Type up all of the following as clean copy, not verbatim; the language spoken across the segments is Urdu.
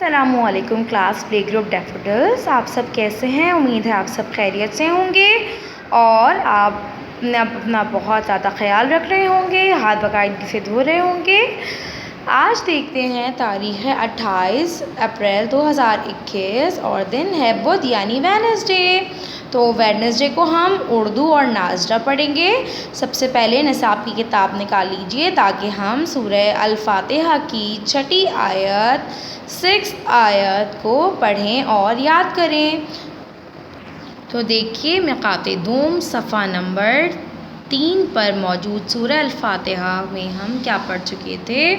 السلام علیکم کلاس پلے گروپ ڈیفوڈلز، آپ سب کیسے ہیں؟ امید ہے آپ سب خیریت سے ہوں گے اور آپ اپنا بہت زیادہ خیال رکھ رہے ہوں گے، ہاتھ باقاعدگی سے دھو رہے ہوں گے۔ آج دیکھتے ہیں تاریخ ہے 28 اپریل 2021 اور دن ہے بدھ یعنی ویڈنسڈے۔ تو ویڈنسڈے کو ہم اردو اور ناظرہ پڑھیں گے۔ سب سے پہلے نصاب کی کتاب نکال لیجئے تاکہ ہم سورہ الفاتحہ کی 6 آیت 6 آیت کو پڑھیں اور یاد کریں۔ تو دیکھیے مقاط دوم صفحہ نمبر 3 پر موجود سورہ الفاتحہ میں ہم کیا پڑھ چکے تھے۔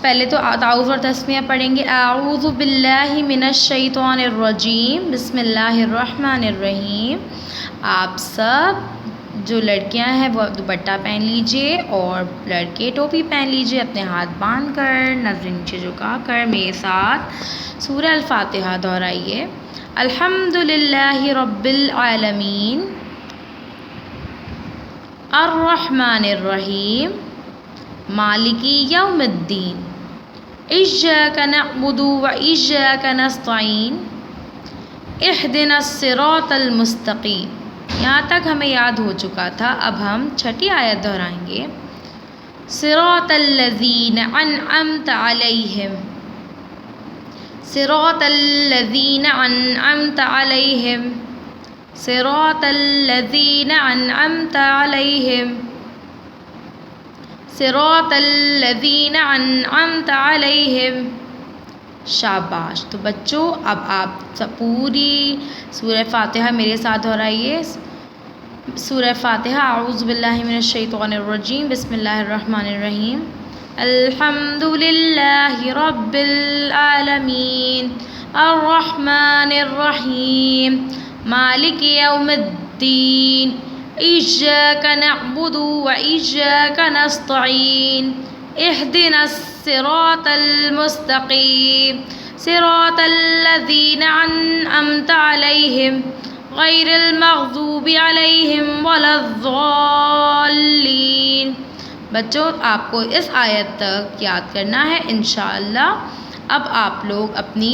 پہلے تو تعوذ اور تسمیہ پڑھیں گے۔ اعوذ باللہ من الشیطان الرجیم، بسم اللہ الرحمن الرحیم۔ آپ سب جو لڑکیاں ہیں وہ دوپٹہ پہن لیجئے اور لڑکے ٹوپی پہن لیجئے، اپنے ہاتھ باندھ کر نظر نیچے جھکا کر میرے ساتھ سورہ الفاتحہ دہرائیے۔ الحمد للہ رب العالمین الرحمن الرحیم مالک یوم الدین ایاک نعبد و ایاک نستعین اہدنا الصراط المستقیم۔ یہاں تک ہمیں یاد ہو چکا تھا، اب ہم 6 آیت دہرائیں گے۔ صراط الذین انعمت علیہم، صراط الذین انعمت علیہم، صراط الذین انعمت علیہم، صراط الذین انعمت علیہم۔ شاباش۔ تو بچوں اب آپ سب پوری سورہ فاتحہ میرے ساتھ دہرائیے۔ سورہ فاتحہ۔ اعوذ باللہ من الشیطان الرجیم، بسم اللہ الرحمن الرحیم۔ الحمد للہ رب العالمین الرحمن الرحیم مالک یوم الدین ایاک نعبد و ایاک نستعین اہدنا الصراط المستقیم صراط الذین انعمت علیہم غیر المغضوب علیہم ولا الضالین۔ بچوں آپ کو اس آیت تک یاد کرنا ہے انشاءاللہ۔ اب آپ لوگ اپنی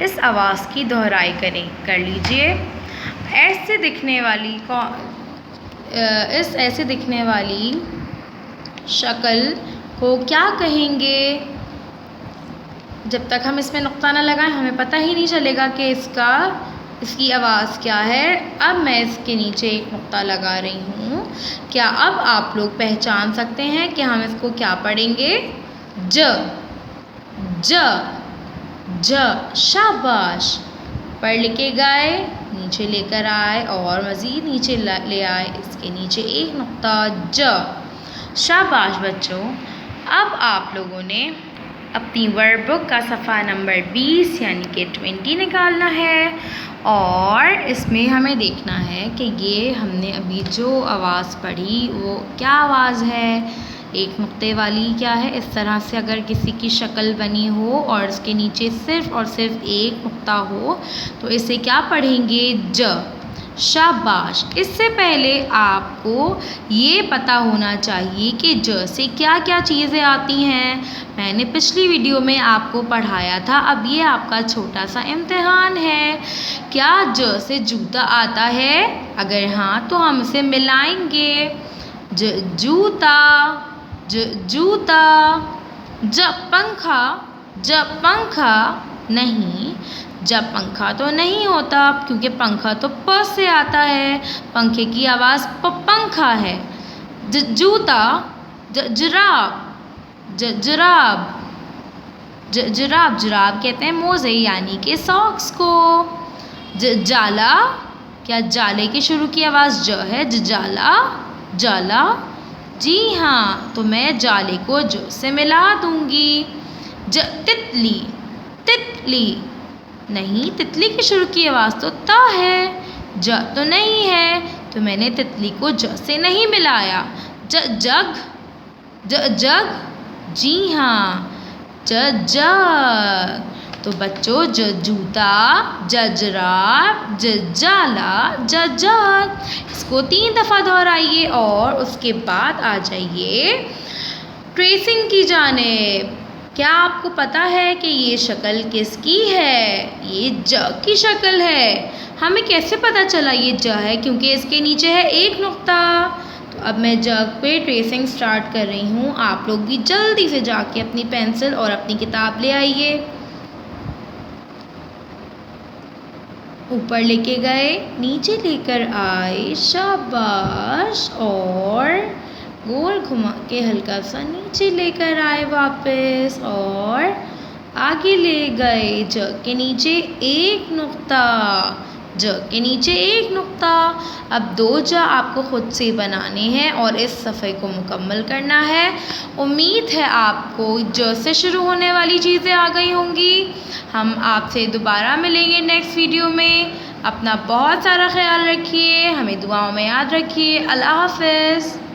اس آواز کی دہرائی کر لیجئے۔ ایسے دکھنے والی شکل کو کیا کہیں گے؟ جب تک ہم اس میں نقطہ نہ لگائیں ہمیں پتہ ہی نہیں چلے گا کہ اس کی آواز کیا ہے۔ اب میں اس کے نیچے ایک نقطہ لگا رہی ہوں۔ کیا اب آپ لوگ پہچان سکتے ہیں کہ ہم اس کو کیا پڑھیں گے؟ ج ج ج۔ شاباش۔ پڑھ لکھ کے گائے، نیچے لے کر آئے اور مزید نیچے لے آئے، اس کے نیچے ایک نقطہ ج۔ شاباش بچوں۔ اب آپ لوگوں نے اپنی ورڈ بک کا صفحہ نمبر 20 یعنی کہ 20 نکالنا ہے اور اس میں ہمیں دیکھنا ہے کہ یہ ہم نے ابھی جو آواز پڑھی وہ کیا آواز ہے، ایک نقطے والی کیا ہے۔ اس طرح سے اگر کسی کی شکل بنی ہو اور اس کے نیچے صرف اور صرف ایک نقطہ ہو تو اسے کیا پڑھیں گے؟ ج۔ شاباش۔ اس سے پہلے آپ کو یہ پتہ ہونا چاہیے کہ ج سے کیا کیا چیزیں آتی ہیں۔ میں نے پچھلی ویڈیو میں آپ کو پڑھایا تھا، اب یہ آپ کا چھوٹا سا امتحان ہے۔ کیا ج سے جوتا آتا ہے؟ اگر ہاں تو ہم اسے ملائیں گے۔ ج جوتا، ج جوتا۔ ج پنکھا، ج پنکھا نہیں، جب پنکھا تو نہیں ہوتا کیونکہ پنکھا تو پ سے آتا ہے، پنکھے کی آواز پنکھا ہے۔ جوتا، جراب، جراب، جراب، جراب کہتے ہیں موزے یعنی کہ ساکس کو۔ جالا، کیا جالے کی شروع کی آواز ج ہے؟ جالا، جالا۔ جی ہاں، تو میں جالے کو ج سے ملا دوں گی۔ تتلی، تتلی نہیں، تتلی کی شروع کی آواز تو ت ہے، ج تو نہیں ہے، تو میں نے تتلی کو ج سے نہیں ملایا۔ جگ، جگ، جی ہاں، جگ۔ تو بچوں ج جوتا، ج جراب، ج جالا، ج جگ۔ اس کو 3 دفعہ دہرائیے اور اس کے بعد آ جائیے ٹریسنگ کی جانب۔ کیا آپ کو پتہ ہے کہ یہ شکل کس کی ہے؟ یہ جگ کی شکل ہے۔ ہمیں کیسے پتہ چلا یہ ج ہے؟ کیونکہ اس کے نیچے ہے ایک نقطہ۔ تو اب میں جگ پہ ٹریسنگ سٹارٹ کر رہی ہوں۔ آپ لوگ بھی جلدی سے جا کے اپنی پینسل اور اپنی کتاب لے آئیے۔ اوپر لے کے گئے، نیچے لے کر آئے، شاباش، اور گول گھما کے ہلکا سا نیچے لے کر آئے واپس، اور آگے لے گئے، جگ کے نیچے ایک نقطہ، جگ کے نیچے ایک نقطہ۔ اب 2 ج آپ کو خود سے بنانے ہیں اور اس صفحے کو مکمل کرنا ہے۔ امید ہے آپ کو ج سے شروع ہونے والی چیزیں آ گئی ہوں گی۔ ہم آپ سے دوبارہ ملیں گے نیکسٹ ویڈیو میں۔ اپنا بہت سارا خیال رکھیے، ہمیں دعاؤں میں یاد رکھیے۔ اللہ حافظ۔